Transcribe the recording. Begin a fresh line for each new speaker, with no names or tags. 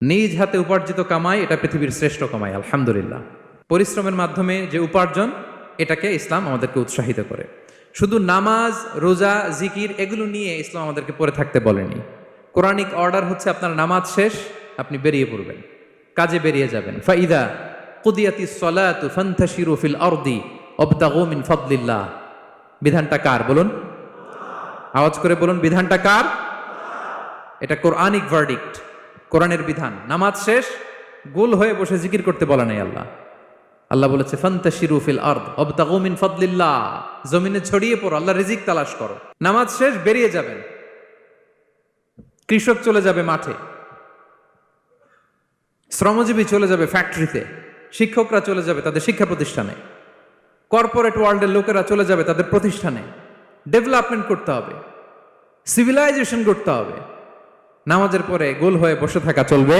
নিজ হাতে উপার্জিত কামাই এটা পৃথিবীর শ্রেষ্ঠ কামাই, আলহামদুলিল্লাহ। পরিশ্রমের মাধ্যমে যে উপার্জন, এটাকে ইসলাম আমাদেরকে উৎসাহিত করে। শুধু নামাজ, রোজা, জিকির এগুলো নিয়ে ইসলাম আমাদেরকে পড়ে থাকতে বলেনি। কোরআনিক অর্ডার হচ্ছে আপনার নামাজ শেষ, আপনি বেরিয়ে পড়বেন, কাজে বেরিয়ে যাবেন। ফাইদা কুদিয়াতিস সালাতু ফান্তাশিরু ফিল আরদি ওয়াবতাগু মিন ফাদলিল্লাহ। বিধানটা কার বলুন? আওয়াজ করে বলুন, বিধানটা কার? এটা কোরআনিক ভার্ডিক্ট, কোরআনের বিধান। নামাজ শেষ, গোল হয়ে বসে জিকির করতে বলা নাই আল্লাহ। আল্লাহ বলেছে ফান্তাশিরু ফিল আরদ ওয়াবতাগু মিন ফাদলিল্লাহ, জমিনে ছড়িয়ে পড়ো, আল্লাহ রিজিক তালাশ করো। নামাজ শেষ, বেরিয়ে যাবেন। কৃষক চলে যাবে মাঠে, শ্রমজীবী চলে যাবে ফ্যাক্টরিতে, শিক্ষকরা চলে যাবে তাদের শিক্ষা প্রতিষ্ঠানে, কর্পোরেট ওয়ার্ল্ডের লোকেরা চলে যাবে তাদের প্রতিষ্ঠানে। ডেভেলপমেন্ট করতে হবে, সিভিলাইজেশন করতে হবে। নামাজের পরে গোল হয়ে বসে থাকা চলবে